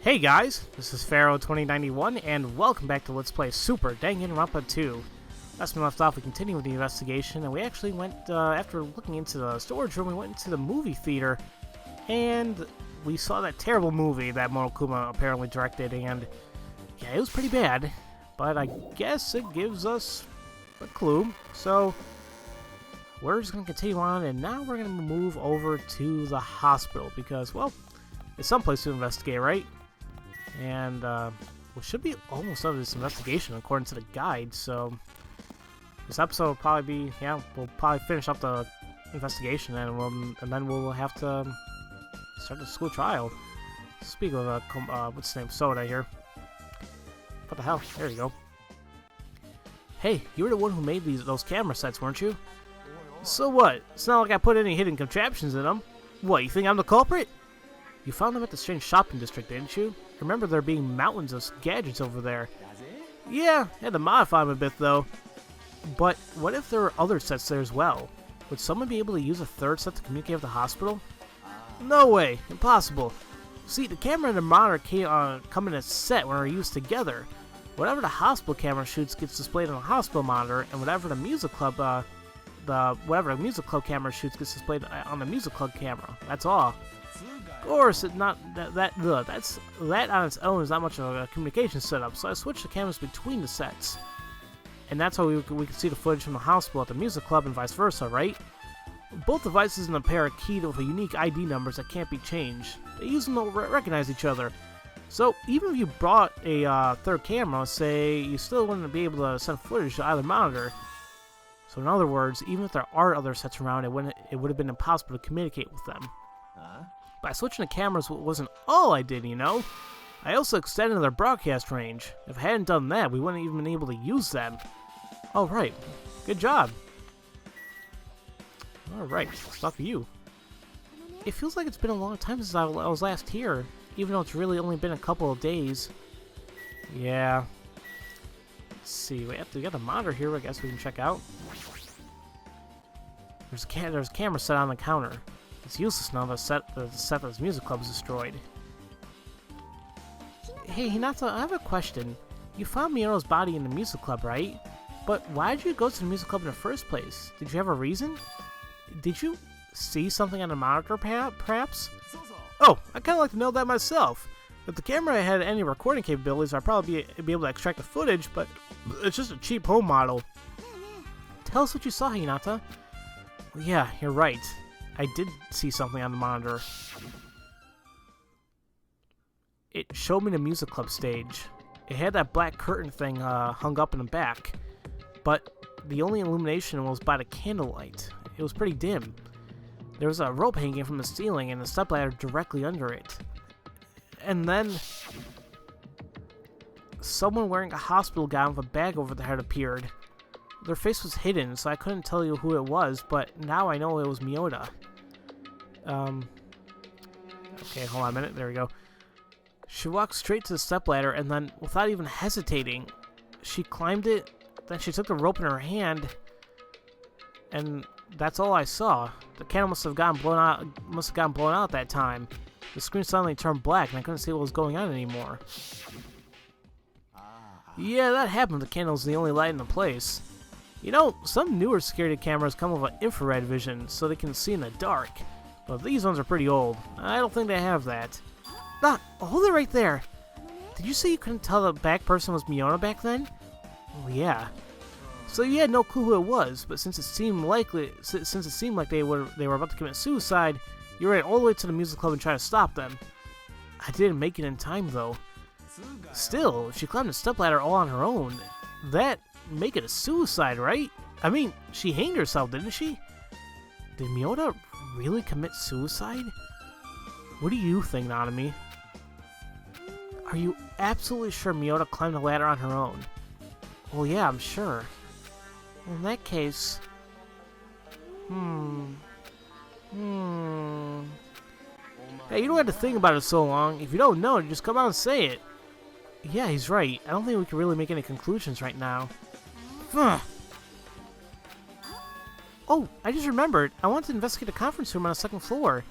Hey guys, this is Pharaoh 2091, and welcome back to Let's Play Super Danganronpa 2. Last time we left off, we continued with the investigation, and we actually went, after looking into the storage room, we went into the movie theater, and we saw that terrible movie that Monokuma apparently directed, and yeah, it was pretty bad, but I guess it gives us a clue. So we're just going to continue on, and now we're going to move over to the hospital, because, well, it's someplace to investigate, right? And we should be almost done with this investigation according to the guide, so this episode will probably be, we'll probably finish up the investigation, and then we'll have to start the school trial. Speaking of, what's his name, Soda here. What the hell? There you go. Hey, you were the one who made those camera sets, weren't you? So what? It's not like I put any hidden contraptions in them. What, you think I'm the culprit? You found them at the strange shopping district, didn't you? Remember there being mountains of gadgets over there. Yeah, had to modify them a bit though. But what if there were other sets there as well? Would someone be able to use a third set to communicate with the hospital? No way, impossible. See, the camera and the monitor come in a set when they're used together. Whatever the hospital camera shoots gets displayed on the hospital monitor, and whatever the music club camera shoots gets displayed on the music club camera. That's all. Of course, that on its own is not much of a communication setup, so I switched the cameras between the sets. And that's how we can see the footage from the hospital at the music club and vice versa, right? Both devices in the pair are keyed with unique ID numbers that can't be changed. They use them to recognize each other. So even if you brought a third camera, say, you still wouldn't be able to send footage to either monitor. So in other words, even if there are other sets around, it would have been impossible to communicate with them. By switching the cameras wasn't all I did, you know? I also extended their broadcast range. If I hadn't done that, we wouldn't even been able to use them. Alright, good job. Alright, stuff you. It feels like it's been a long time since I was last here, even though it's really only been a couple of days. Yeah. Let's see, we got the monitor here, I guess we can check out. There's a camera set on the counter. It's useless now the set of this music club is destroyed. Hey, Hinata, I have a question. You found Miyono's body in the music club, right? But why did you go to the music club in the first place? Did you have a reason? Did you see something on the monitor, perhaps? Oh, I'd kind of like to know that myself. If the camera had any recording capabilities, I'd probably be able to extract the footage, but it's just a cheap home model. Tell us what you saw, Hinata. Well, yeah, you're right. I did see something on the monitor. It showed me the music club stage. It had that black curtain thing hung up in the back, but the only illumination was by the candlelight. It was pretty dim. There was a rope hanging from the ceiling and a stepladder directly under it. And then someone wearing a hospital gown with a bag over their head appeared. Their face was hidden, so I couldn't tell you who it was, but now I know it was Miyoda. Okay, hold on a minute. There we go. She walked straight to the stepladder, and then, without even hesitating, she climbed it. Then she took the rope in her hand, and that's all I saw. The candle must have gotten blown out at that time. The screen suddenly turned black, and I couldn't see what was going on anymore. Yeah, that happened. The candle was the only light in the place. You know, some newer security cameras come with an infrared vision, so they can see in the dark. But these ones are pretty old. I don't think they have that. Ah, hold it right there. Did you say you couldn't tell the back person was Miyono back then? Oh yeah. So you had no clue who it was, but since it seemed like they were about to commit suicide, you ran all the way to the music club and tried to stop them. I didn't make it in time though. Still, if she climbed the stepladder all on her own, that make it a suicide, right? I mean, she hanged herself, didn't she? Did Miyoda really commit suicide? What do you think, Nanami? Are you absolutely sure Miyoda climbed the ladder on her own? Well, yeah, I'm sure. Well, in that case... Hey, you don't have to think about it so long. If you don't know, just come out and say it. Yeah, he's right. I don't think we can really make any conclusions right now. Oh, I just remembered. I want to investigate the conference room on the second floor.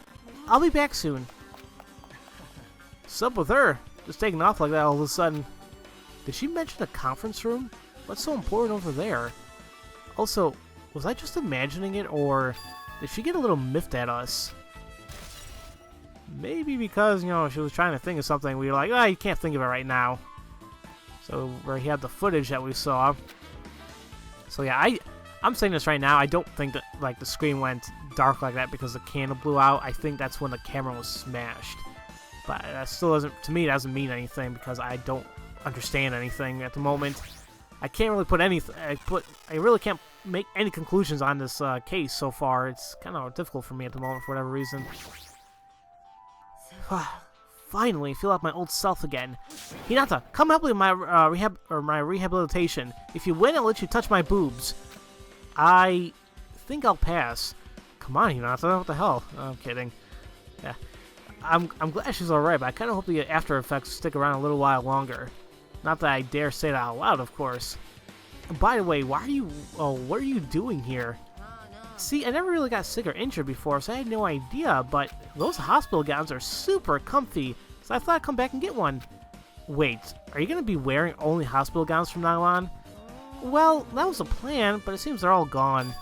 I'll be back soon. What's up with her? just taking off like that all of a sudden. Did she mention a conference room? What's so important over there? Also, was I just imagining it, or did she get a little miffed at us? Maybe because, you know, she was trying to think of something. We were like, oh, you can't think of it right now. So, where he had the footage that we saw. So, yeah, I'm saying this right now. I don't think that, like, the screen went dark like that because the candle blew out. I think that's when the camera was smashed. But that still doesn't, to me, it doesn't mean anything because I don't understand anything at the moment. I can't really put anything, I really can't make any conclusions on this case so far. It's kind of difficult for me at the moment for whatever reason. Finally, feel like my old self again. Hinata, come help me with my my rehabilitation. If you win, I'll let you touch my boobs. I think I'll pass. Come on, Hinata, what the hell? I'm kidding. Yeah, I'm glad she's alright, but I kind of hope the after effects stick around a little while longer. Not that I dare say that out loud, of course. By the way, why are you? Oh, what are you doing here? See, I never really got sick or injured before, so I had no idea, but those hospital gowns are super comfy, so I thought I'd come back and get one. Wait, are you going to be wearing only hospital gowns from now on? Well, that was the plan, but it seems they're all gone.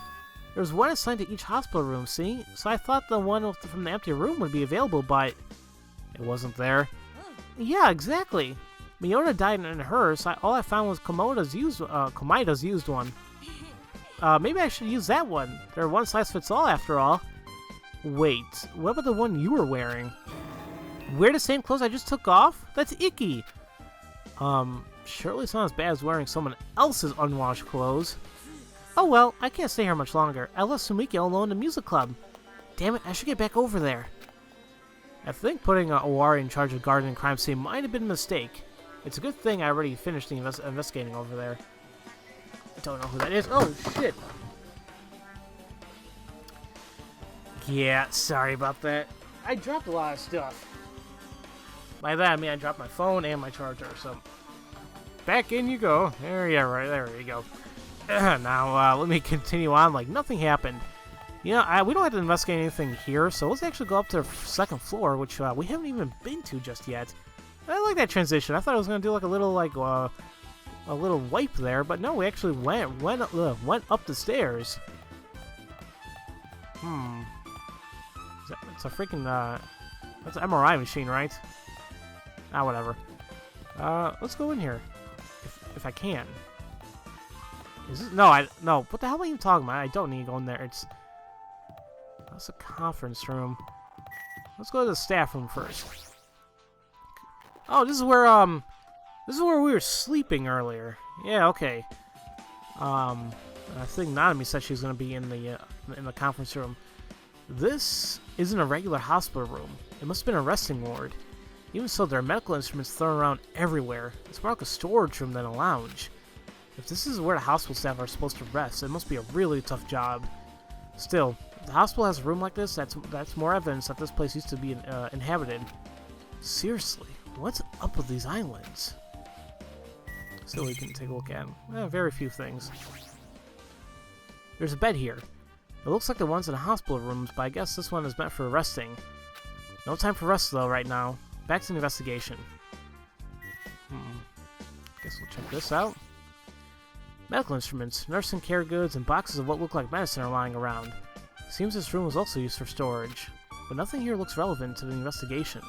There was one assigned to each hospital room, see? So I thought the one from the empty room would be available, but it wasn't there. Yeah, exactly. Miona died in hers, so all I found was Komoda's used one. Maybe I should use that one. They're one size fits all after all. Wait, what about the one you were wearing? Wear the same clothes I just took off? That's icky. Surely it's not as bad as wearing someone else's unwashed clothes. Oh well, I can't stay here much longer. I left Sumiki alone in the music club. Damn it, I should get back over there. I think putting Owari in charge of garden and crime scene might have been a mistake. It's a good thing I already finished the investigating over there. I don't know who that is. Oh, shit. Yeah, sorry about that. I dropped a lot of stuff. By that, I mean I dropped my phone and my charger, so... Back in you go. There you go. Now, let me continue on like nothing happened. You know, we don't have to investigate anything here, so let's actually go up to the second floor, which we haven't even been to just yet. I like that transition. I thought I was gonna do like a little a little wipe there, but no, we actually went up the stairs. It's a freaking that's an MRI machine, right? Ah, whatever. Let's go in here, if I can. Is this, no. What the hell are you talking about? I don't need to go in there. That's a conference room. Let's go to the staff room first. Oh, this is where we were sleeping earlier. Yeah, okay. I think Nanami said she was gonna be in the conference room. This isn't a regular hospital room. It must have been a resting ward. Even so, there are medical instruments thrown around everywhere. It's more like a storage room than a lounge. If this is where the hospital staff are supposed to rest, it must be a really tough job. Still, if the hospital has a room like this, that's more evidence that this place used to be inhabited. Seriously, what's up with these islands? Still, we can take a look at them. Very few things. There's a bed here. It looks like the ones in the hospital rooms, but I guess this one is meant for resting. No time for rest, though, right now. Back to the investigation. Guess we'll check this out. Medical instruments, nursing care goods, and boxes of what look like medicine are lying around. Seems this room was also used for storage, but nothing here looks relevant to the investigation.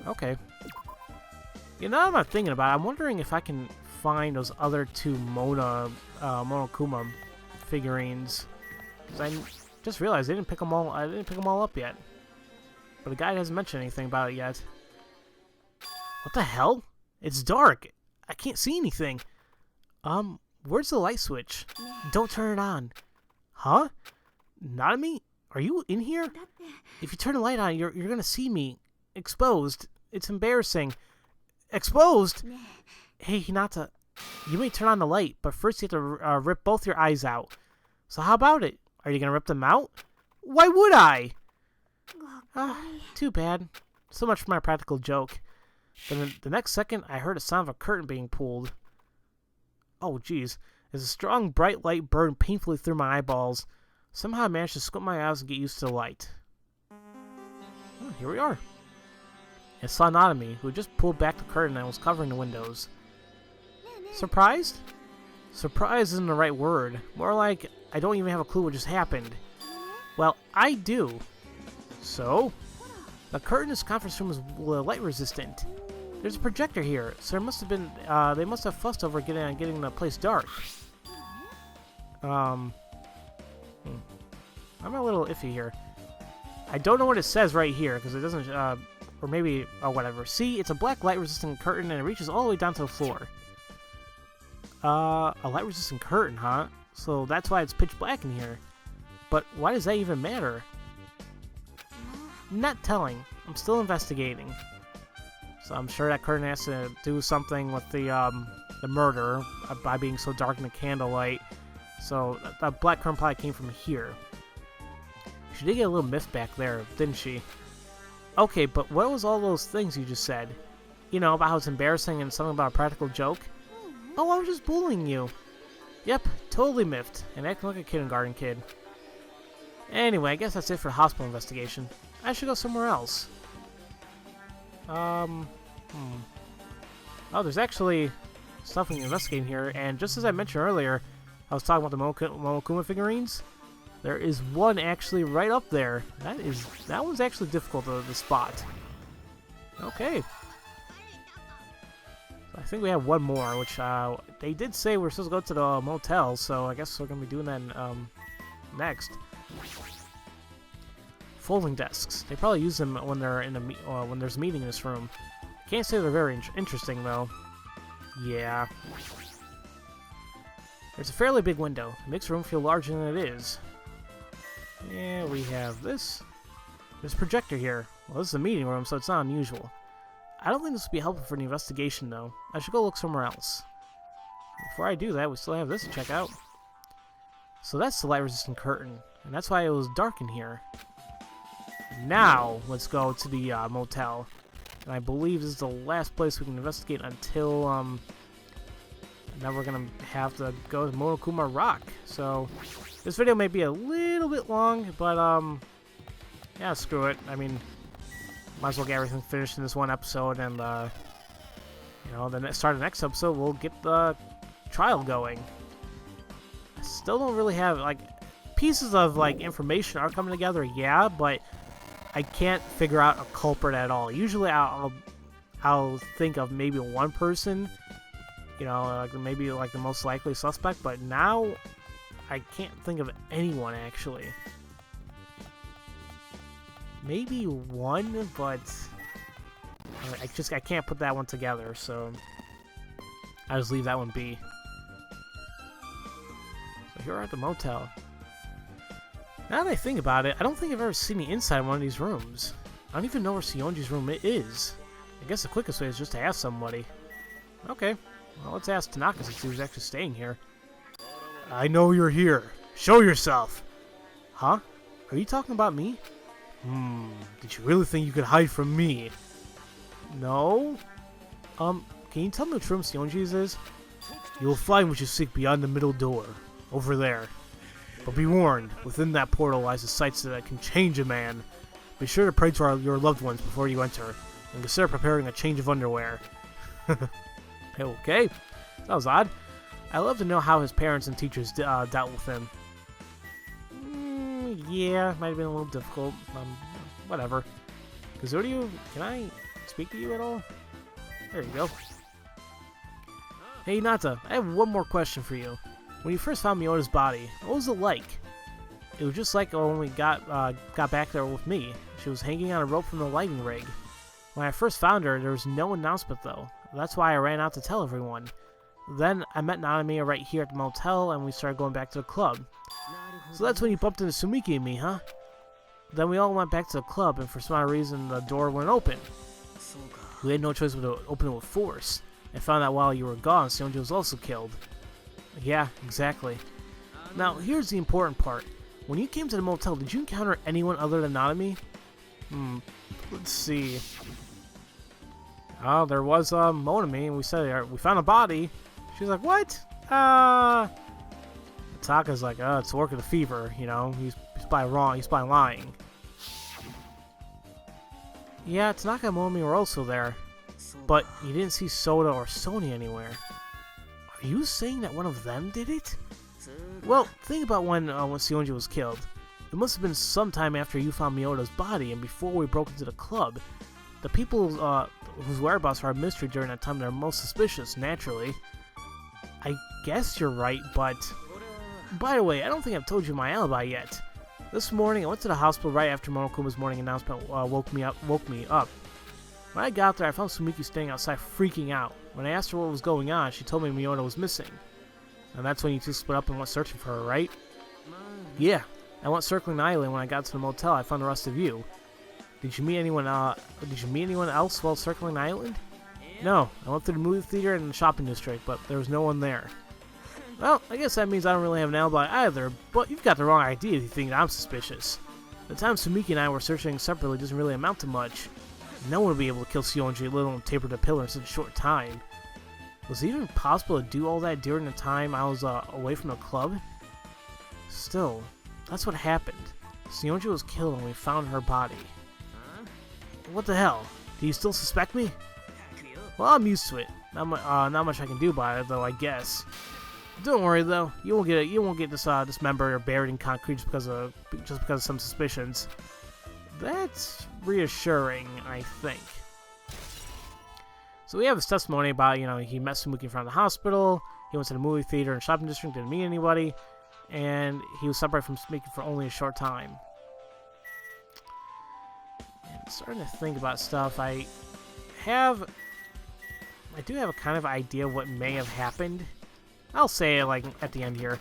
Okay. You know, I'm thinking about it, I'm wondering if I can find those other two Monokuma figurines. Because I just realized I didn't pick them all up yet. But the guy hasn't mentioned anything about it yet. What the hell? It's dark. I can't see anything. Where's the light switch? Don't turn it on. Huh? Nanami? Are you in here? If you turn the light on, you're gonna see me. Exposed. It's embarrassing. Exposed? Hey, Hinata. You may turn on the light, but first you have to rip both your eyes out. So how about it? Are you gonna rip them out? Why would I? Too bad. So much for my practical joke. Then the next second, I heard a sound of a curtain being pulled. Oh, jeez. As a strong, bright light burned painfully through my eyeballs, somehow I managed to squint my eyes and get used to the light. Oh, here we are. and saw Nanami, who just pulled back the curtain and was covering the windows. Surprised? Surprise isn't the right word. More like, I don't even have a clue what just happened. Well, I do. So? The curtain in this conference room is light resistant. There's a projector here, so there must have been, they must have fussed over getting the place dark. I'm a little iffy here. I don't know what it says right here, because it doesn't, or maybe, oh, whatever. See, it's a black light-resistant curtain, and it reaches all the way down to the floor. A light-resistant curtain, huh? So that's why it's pitch black in here. But why does that even matter? Not telling. I'm still investigating. So I'm sure that curtain has to do something with the murder by being so dark in the candlelight. So that black curtain probably came from here. She did get a little miffed back there, didn't she? Okay, but what was all those things you just said? You know, about how it's embarrassing and something about a practical joke? Oh, I was just bullying you. Yep, totally miffed, and acting like a kindergarten kid. Anyway, I guess that's it for hospital investigation. I should go somewhere else. Oh, there's actually stuff we can investigate here, and just as I mentioned earlier, I was talking about the Monokuma figurines. There is one actually right up there. That one's actually difficult to spot. Okay. I think we have one more, which they did say we're supposed to go to the motel, so I guess we're gonna be doing that next. Folding desks. They probably use them when they're in when there's a meeting in this room. Can't say they're very interesting though. Yeah. There's a fairly big window. It makes the room feel larger than it is. Yeah, we have this. There's a projector here. Well, this is a meeting room, so it's not unusual. I don't think this would be helpful for the investigation, though. I should go look somewhere else. Before I do that, we still have this to check out. So that's the light-resistant curtain, and that's why it was dark in here. Now, let's go to the motel. And I believe this is the last place we can investigate until, now we're gonna have to go to Monokuma Rock. So, this video may be a little bit long, but, yeah, screw it. I mean, might as well get everything finished in this one episode, and, you know, then start the next episode, we'll get the trial going. I still don't really have, like, pieces of, like, information are coming together, yeah, but I can't figure out a culprit at all. Usually I'll think of maybe one person, you know, like maybe like the most likely suspect, but now I can't think of anyone actually. Maybe one, but I can't put that one together, so I'll just leave that one be. So here we're at the motel. Now that I think about it, I don't think I've ever seen the inside of one of these rooms. I don't even know where Sionji's room is. I guess the quickest way is just to ask somebody. Okay, well, let's ask Tanaka since he was actually staying here. I know you're here. Show yourself! Huh? Are you talking about me? Did you really think you could hide from me? No? Can you tell me which room Sionji's is? You will find what you seek beyond the middle door. Over there. But be warned, within that portal lies a sight that can change a man. Be sure to pray to your loved ones before you enter, and consider preparing a change of underwear. Okay, that was odd. I'd love to know how his parents and teachers dealt with him. Yeah, might have been a little difficult. Whatever. Kazurio, can I speak to you at all? There you go. Hey Nata, I have one more question for you. When you first found Miona's body, what was it like? It was just like when we got back there with me. She was hanging on a rope from the lighting rig. When I first found her, there was no announcement though. That's why I ran out to tell everyone. Then I met Nanami right here at the motel, and we started going back to the club. So that's when you bumped into Sumiki and me, huh? Then we all went back to the club, and for some odd reason, the door wouldn't open. We had no choice but to open it with force. I found out while you were gone, Sionji was also killed. Yeah, exactly. Now, here's the important part. When you came to the motel, did you encounter anyone other than Nanami? Let's see. Oh, there was Monami, and we said we found a body. She was like, what? Taka's like, it's the work of the fever, you know. He's probably wrong. He's probably lying. Yeah, Tanaka and Momi were also there, but you didn't see Soda or Sonia anywhere. Are you saying that one of them did it? Well, think about when Sionji was killed. It must have been sometime after you found Miyota's body and before we broke into the club. The people whose whereabouts are a mystery during that time, they're most suspicious, naturally. I guess you're right, but... By the way, I don't think I've told you my alibi yet. This morning, I went to the hospital right after Monokuma's morning announcement woke me up. When I got there, I found Sumiki standing outside freaking out. When I asked her what was going on, she told me Miyota was missing. And that's when you two split up and went searching for her, right? Yeah. I went circling the island. When I got to the motel, I found the rest of you. Did you meet anyone else while circling the island? No. I went through the movie theater and the shopping district, but there was no one there. Well, I guess that means I don't really have an alibi either, but you've got the wrong idea if you think I'm suspicious. The time Sumiki and I were searching separately doesn't really amount to much. No one would be able to kill Sionji, let alone taper the pillar in such a short time. Was it even possible to do all that during the time I was away from the club? Still, that's what happened. Sionji was killed and we found her body. What the hell? Do you still suspect me? Well, I'm used to it. Not much I can do about it, though, I guess. Don't worry, though. You won't get dismembered or buried in concrete just because of some suspicions. That's reassuring, I think. So we have his testimony about, he met Sumiki in front of the hospital, he went to the movie theater and shopping district, didn't meet anybody, and he was separated from Sumiki for only a short time. And I'm starting to think about stuff. I do have a kind of idea of what may have happened. I'll say it, at the end here.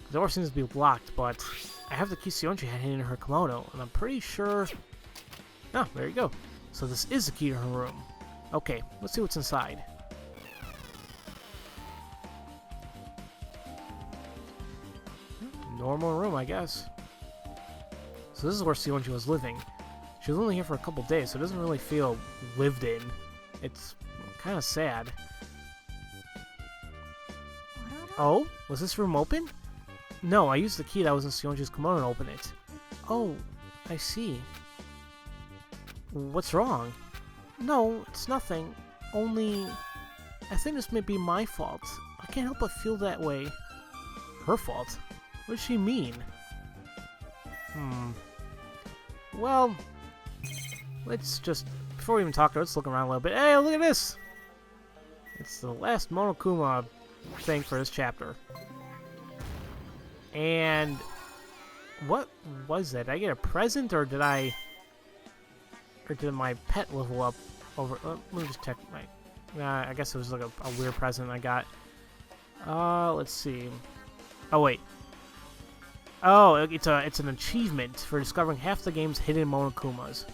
The door seems to be locked, but I have the key Sionji had hidden in her kimono, and I'm pretty sure... Oh, there you go. So this is the key to her room. Okay, let's see what's inside. Normal room, I guess. So this is where Sionji was living. She was only here for a couple days, so it doesn't really feel lived in. It's kind of sad. Oh, was this room open? No, I used the key that was in Sionji's kimono to open it. Oh, I see. What's wrong? No, it's nothing. Only... I think this may be my fault. I can't help but feel that way. Her fault? What does she mean? Well... Let's just... Before we even talk, let's look around a little bit. Hey, look at this! It's the last Monokuma thing for this chapter. And... What was that? Did I get a present, or did I... Or did my pet level up over... let me just check my... I guess it was like a weird present I got. Let's see. Oh, wait. Oh, it's an achievement for discovering half the game's hidden Monokumas.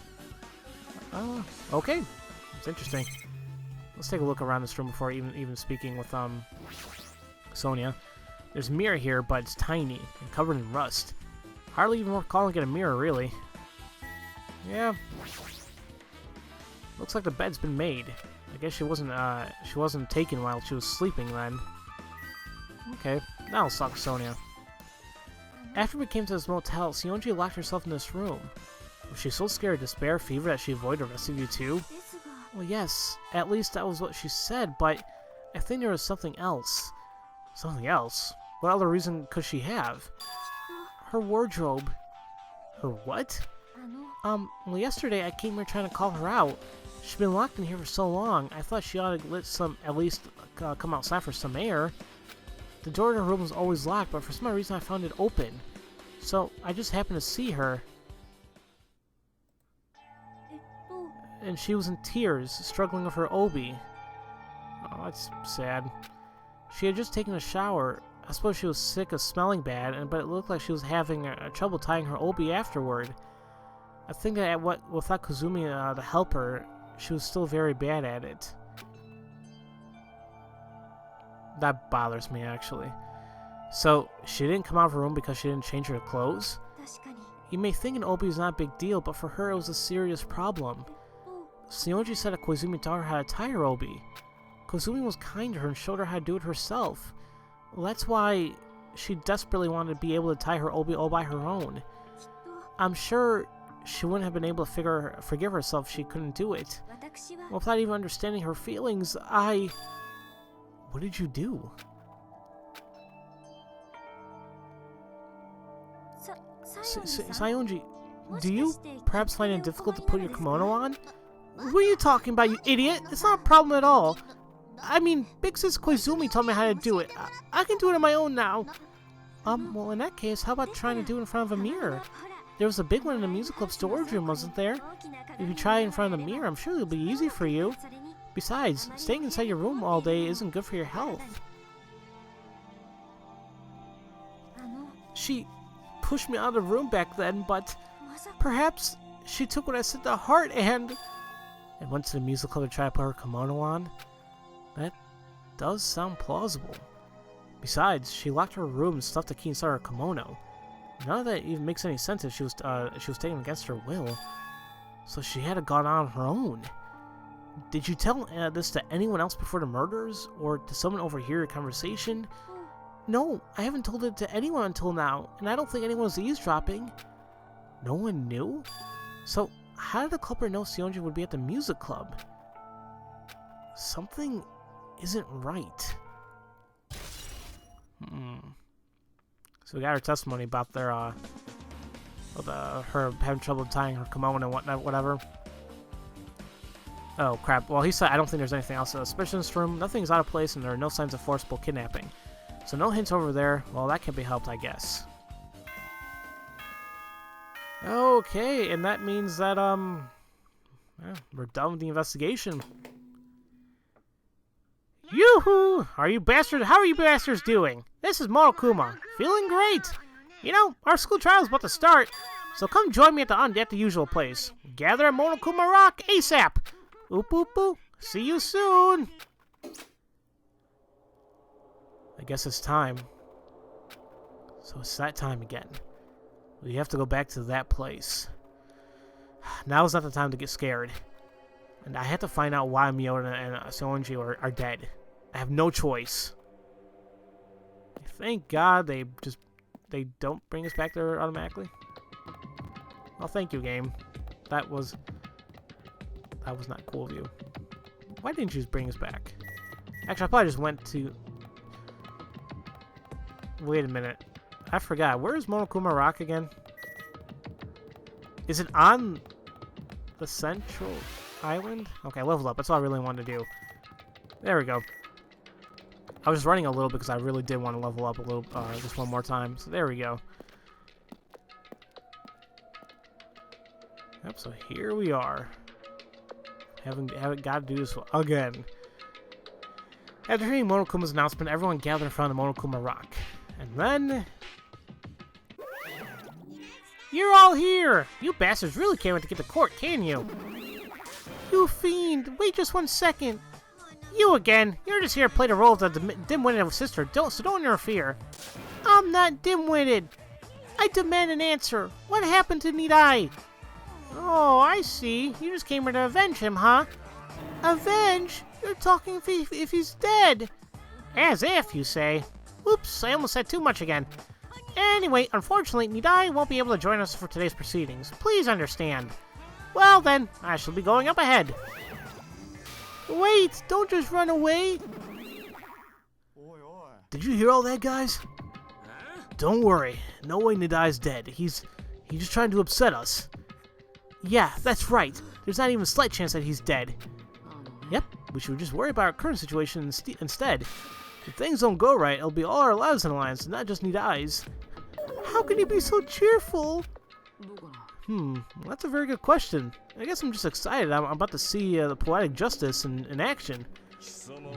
Okay. It's interesting. Let's take a look around this room before even speaking with Sonia. There's a mirror here, but it's tiny and covered in rust. Hardly even worth calling it a mirror, really. Yeah. Looks like the bed's been made. I guess she wasn't taken while she was sleeping then. Okay, now let's talk to Sonia. After we came to this motel, Sionji locked herself in this room. Was she so scared of despair, fever, that she avoided the rest of you too? Well, yes, at least that was what she said, but I think there was something else. Something else? What other reason could she have? Her wardrobe. Her what? Well, yesterday I came here trying to call her out. She's been locked in here for so long, I thought she ought to at least come outside for some air. The door to her room was always locked, but for some reason I found it open. So, I just happened to see her. And she was in tears, struggling with her obi. Oh, that's sad. She had just taken a shower. I suppose she was sick of smelling bad, but it looked like she was having trouble tying her obi afterward. I think that without Kazumi to help her, she was still very bad at it. That bothers me, actually. So, she didn't come out of her room because she didn't change her clothes? You may think an obi is not a big deal, but for her it was a serious problem. Sionji said that Koizumi taught her how to tie her obi. Koizumi was kind to her and showed her how to do it herself. Well, that's why she desperately wanted to be able to tie her obi all by her own. I'm sure she wouldn't have been able to forgive herself if she couldn't do it. Well, without even understanding her feelings, What did you do? Saionji, do you perhaps find it difficult to put your kimono on? What are you talking about, you idiot? It's not a problem at all. I mean, Big Sis Koizumi told me how to do it. I can do it on my own now. Well, in that case, how about trying to do it in front of a mirror? There was a big one in the music club storage room, wasn't there? If you try it in front of the mirror, I'm sure it'll be easy for you. Besides, staying inside your room all day isn't good for your health. She pushed me out of the room back then, but perhaps she took what I said to heart and went to the music club to try to put her kimono on. That does sound plausible. Besides, she locked her room and stuffed the key inside her kimono. None of that even makes any sense if she was taken against her will. So she had to gone on her own. Did you tell this to anyone else before the murders, or did someone overhear your conversation? No, I haven't told it to anyone until now, and I don't think anyone was eavesdropping. No one knew? So, how did the culprit know Saionji would be at the music club? Something isn't right. So we got her testimony about their, her having trouble tying her kimono and whatnot, whatever. Oh, crap. Well, he said, I don't think there's anything else suspicious in this room. Nothing's out of place, and there are no signs of forcible kidnapping. So no hints over there. Well, that can be helped, I guess. Okay, and that means that, we're done with the investigation. Yoo-hoo! How are you bastards doing? This is Monokuma. Feeling great! You know, our school trial is about to start, so come join me at the usual place. Gather at Monokuma Rock ASAP! Oop oop oop! See you soon! I guess it's time. So it's that time again. We have to go back to that place. Now's not the time to get scared. And I have to find out why Miota and Saionji are dead. I have no choice. Thank God they don't bring us back there automatically. Well, thank you, game. That was not cool of you. Why didn't you just bring us back? Actually, I probably just went to... Wait a minute. I forgot. Where is Monokuma Rock again? Is it on the central island? Okay, level up. That's all I really wanted to do. There we go. I was just running a little bit because I really did want to level up a little, just one more time. So there we go. Yep, so here we are. Haven't got to do this again. After hearing Monokuma's announcement, everyone gathered in front of the Monokuma Rock. And then... You're all here! You bastards really can't wait to get to court, can you? You fiend! Wait just 1 second! You again! You're just here to play the role of the dim-witted sister, so don't interfere. I'm not dim-witted! I demand an answer! What happened to Nidai? Oh, I see. You just came here to avenge him, huh? Avenge? You're talking if he's dead! As if, you say. Oops, I almost said too much again. Anyway, unfortunately, Nidai won't be able to join us for today's proceedings. Please understand. Well then, I shall be going up ahead. Wait, don't just run away. Did you hear all that, guys? Don't worry, no way Nidai's dead. He's just trying to upset us. Yeah, that's right. There's not even a slight chance that he's dead. Yep, we should just worry about our current situation instead. If things don't go right, it'll be all our lives in the lines, not just Nidai's. How can you be so cheerful? Well, that's a very good question. I guess I'm just excited. I'm about to see the poetic justice in action.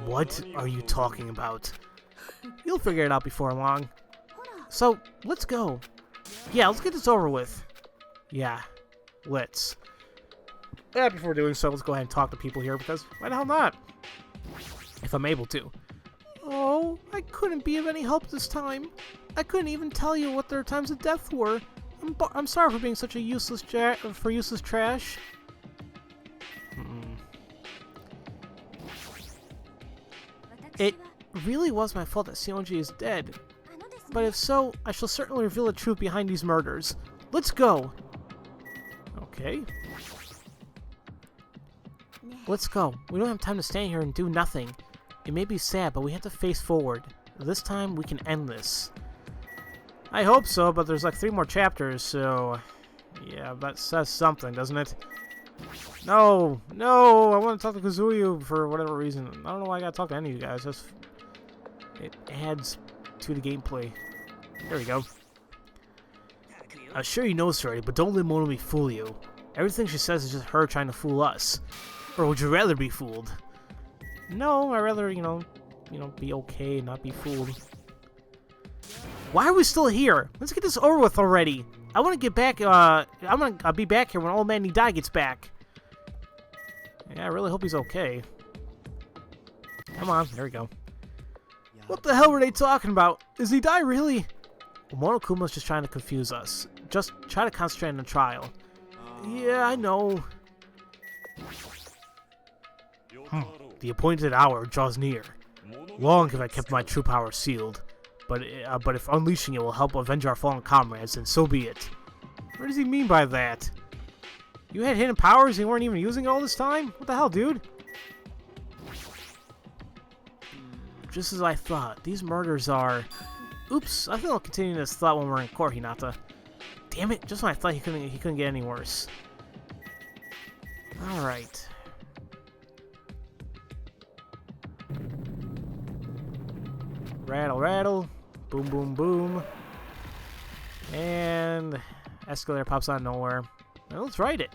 What are you talking about? You'll figure it out before long. So, let's go. Yeah, let's get this over with. Yeah, let's. Before doing so, let's go ahead and talk to people here, because why the hell not? If I'm able to. Oh, I couldn't be of any help this time. I couldn't even tell you what their times of death were. I'm sorry for being such a useless trash. It really was my fault that Saionji is dead. But if so, I shall certainly reveal the truth behind these murders. Let's go! Oh, Okay. Let's go. We don't have time to stand here and do nothing. It may be sad, but we have to face forward. This time, we can end this. I hope so, but there's like 3 more chapters, so... Yeah, that says something, doesn't it? No! No! I want to talk to Kazuyu for whatever reason. I don't know why I gotta talk to any of you guys. Just... It adds to the gameplay. There we go. I'm sure you know this already, but don't let Monomi fool you. Everything she says is just her trying to fool us. Or would you rather be fooled? No, I'd rather, you know, be okay and not be fooled. Why are we still here? Let's get this over with already. I want to get back, I'm gonna be back here when Old Man Nidai gets back. Yeah, I really hope he's okay. Come on, there we go. What the hell were they talking about? Is Nidai really? Well, Monokuma's just trying to confuse us. Just try to concentrate on the trial. Yeah, I know. The appointed hour draws near. Long have I kept my true power sealed, but if unleashing it will help avenge our fallen comrades, then so be it. What does he mean by that? You had hidden powers and you weren't even using it all this time? What the hell, dude? Just as I thought, these murders are... Oops, I think I'll continue this thought when we're in court, Hinata. Damn it, just when I thought he couldn't get any worse. Alright. Rattle, rattle. Boom, boom, boom. And... escalator pops out of nowhere. Well, let's ride it.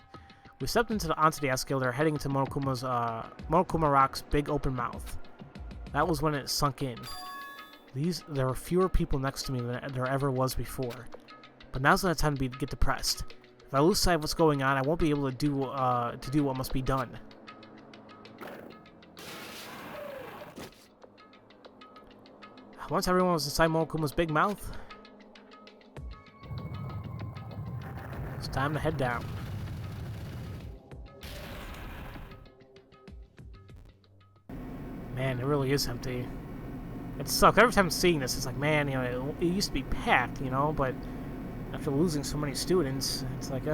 We stepped onto the escalator, heading into Monokuma Rock's big open mouth. That was when it sunk in. There were fewer people next to me than there ever was before. But now's not the time to get depressed. If I lose sight of what's going on, I won't be able to do what must be done. Once everyone was inside Monokuma's big mouth, it's time to head down. Man, it really is empty. It sucks. Every time I'm seeing this, it's like, man, you know, it used to be packed, you know, but after losing so many students, it's like,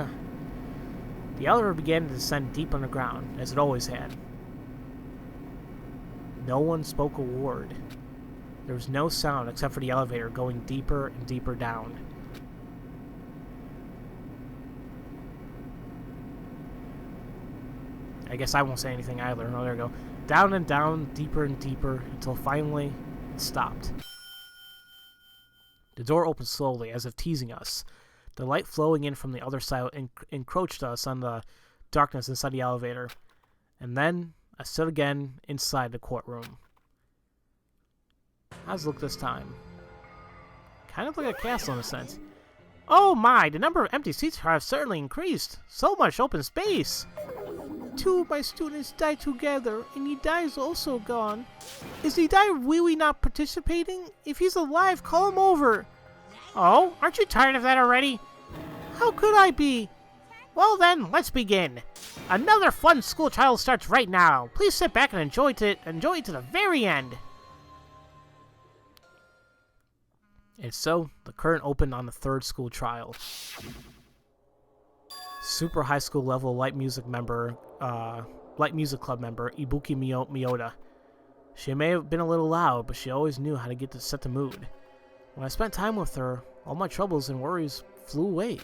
The elevator began to descend deep underground, as it always had. No one spoke a word. There was no sound except for the elevator going deeper and deeper down. I guess I won't say anything either. No, there we go. Down and down, deeper and deeper, until finally it stopped. The door opened slowly, as if teasing us. The light flowing in from the other side encroached us on the darkness inside the elevator. And then I stood again inside the courtroom. How's it look this time? Kind of like a castle in a sense. Oh my, the number of empty seats have certainly increased. So much open space. 2 of my students died together, and Nidai is also gone. Is Nidai really not participating? If he's alive, call him over. Oh, aren't you tired of that already? How could I be? Well then, let's begin. Another fun school trial starts right now. Please sit back and enjoy it to the very end. And so, the curtain opened on the 3rd school trial. Super high school level light music club member Ibuki Miyoda. She may have been a little loud, but she always knew how to set the mood. When I spent time with her, all my troubles and worries flew away.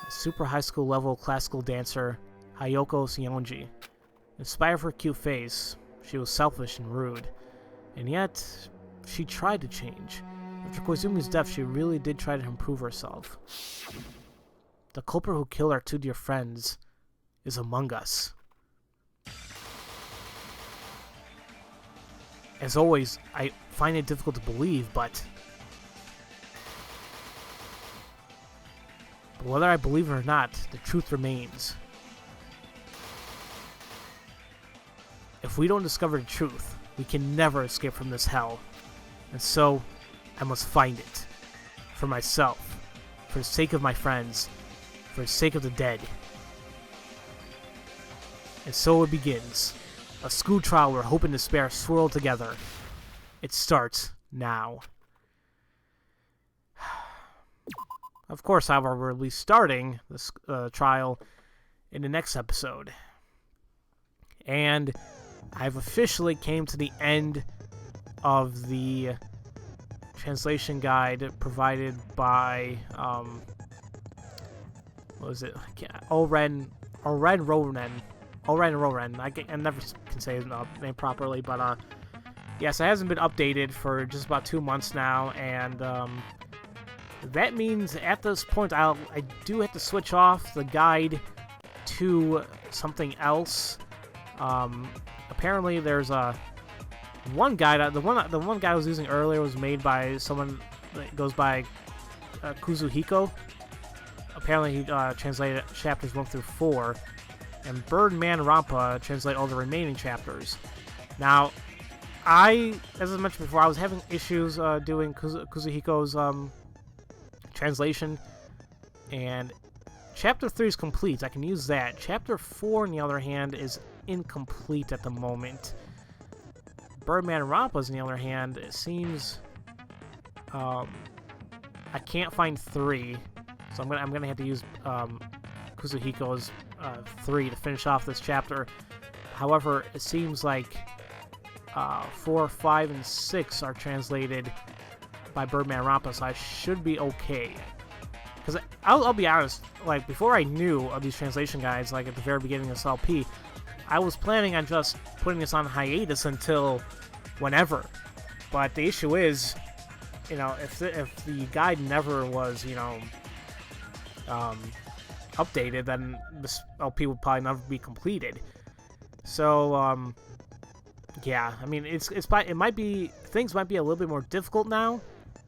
Super high school level classical dancer Hayoko Sionji. In spite of her cute face, she was selfish and rude. And yet, she tried to change. After Koizumi's death, she really did try to improve herself. The culprit who killed our 2 dear friends is among us. As always, I find it difficult to believe, but whether I believe it or not, the truth remains. If we don't discover the truth, we can never escape from this hell. And so, I must find it. For myself. For the sake of my friends. For the sake of the dead. And so it begins. A school trial where hope and despair swirl together. It starts now. Of course, however, we'll be starting this trial in the next episode. And I've officially came to the end of the translation guide provided by, what was it? Oren Ronen. I never can say his name properly, but yes, it hasn't been updated for just about 2 months now, and that means at this point I do have to switch off the guide to something else. Apparently there's one guide. The one guide I was using earlier was made by someone that goes by Kuzuhiko. Apparently he translated chapters 1 through 4, and Danganronpa translate all the remaining chapters. Now, as I mentioned before, I was having issues doing Kuzuhiko's translation, and Chapter 3 is complete. I can use that. Chapter 4, on the other hand, is incomplete at the moment. Danganronpa's, on the other hand, it seems I can't find 3, so I'm gonna have to use Kuzuhiko's 3 to finish off this chapter. However, it seems like 4, 5, and 6 are translated by Danganronpa, so I should be okay. Because I'll be honest, like, before I knew of these translation guides, like at the very beginning of this LP, I was planning on just putting this on hiatus until whenever. But the issue is, you know, if the guide never was, you know, updated, then this LP would probably never be completed. So, yeah, I mean, it might be, things might be a little bit more difficult now,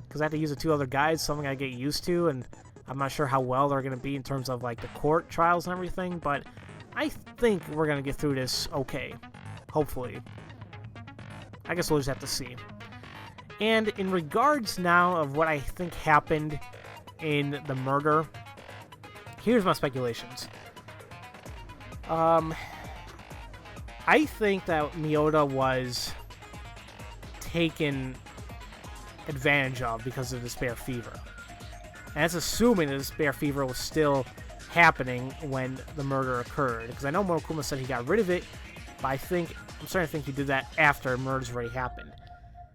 because I have to use the 2 other guides, something I get used to, and I'm not sure how well they're going to be in terms of, like, the court trials and everything, but I think we're going to get through this okay. Hopefully. I guess we'll just have to see. And in regards now of what I think happened in the murder, here's my speculations. I think that Miyota was taken advantage of because of the despair fever. And that's assuming the despair fever was still happening when the murder occurred. Because I know Monokuma said he got rid of it, but I'm starting to think he did that after murder's already happened.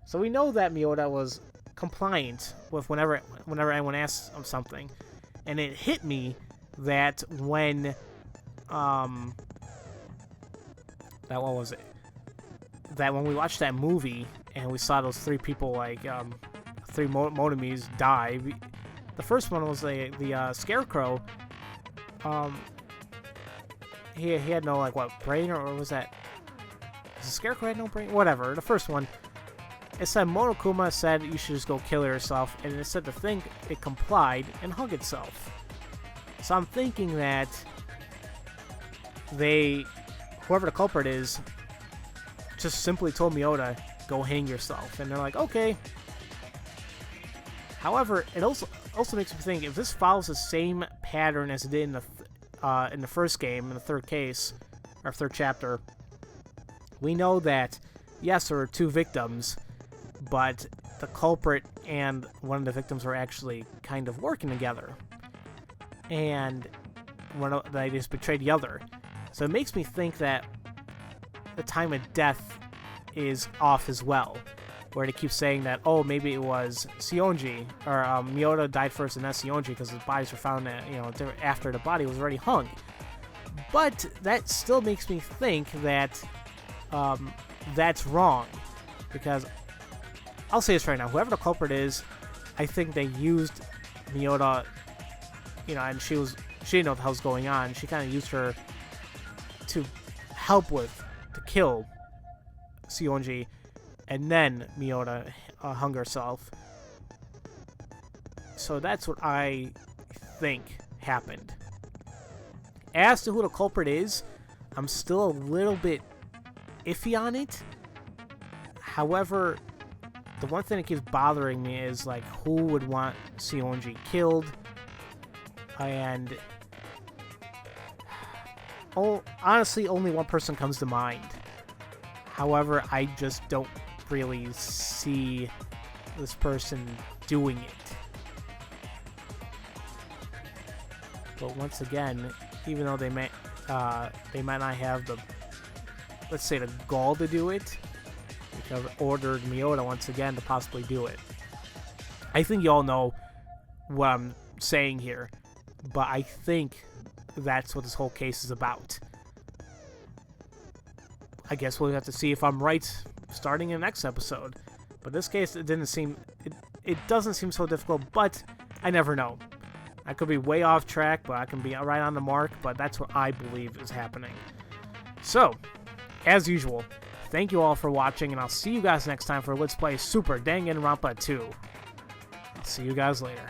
So we know that Miyota was compliant with whenever anyone asks him something. And it hit me that when, that when we watched that movie and we saw those 3 people, like, 3 Motomis die, the first one was the Scarecrow. He had no, like, what, brain, or was that? The Scarecrow had no brain? Whatever. The first one, it said Monokuma said you should just go kill yourself, and it said the thing, it complied and hung itself. So I'm thinking that whoever the culprit is, just simply told Miyota, go hang yourself, and they're like, okay. However, it also makes me think, if this follows the same pattern as it did in the first game, in the third case, or third chapter, we know that, yes, there were 2 victims, but the culprit and one of the victims were actually kind of working together. And they just betrayed the other. So it makes me think that the time of death is off as well, where they keep saying that, oh, maybe it was Sionji, or Miyota died first and then Sionji, because the bodies were found, after the body was already hung. But that still makes me think that that's wrong, because I'll say this right now, whoever the culprit is, I think they used Miyota, and she didn't know what the hell's going on. She kind of used her to to kill Sionji, and then Miyota hung herself. So that's what I think happened. As to who the culprit is, I'm still a little bit iffy on it. However, the one thing that keeps bothering me is, like, who would want Sionji killed? And honestly, only one person comes to mind. However, I just don't really see this person doing it. But once again, even though they might not have the, let's say, the gall to do it, which I've ordered Miota once again to possibly do it. I think you all know what I'm saying here, but I think that's what this whole case is about. I guess we'll have to see if I'm right starting in the next episode. But this case, it doesn't seem so difficult, but I never know. I could be way off track, but I can be right on the mark, but that's what I believe is happening. So, as usual, thank you all for watching, and I'll see you guys next time for Let's Play Super Danganronpa 2. I'll see you guys later.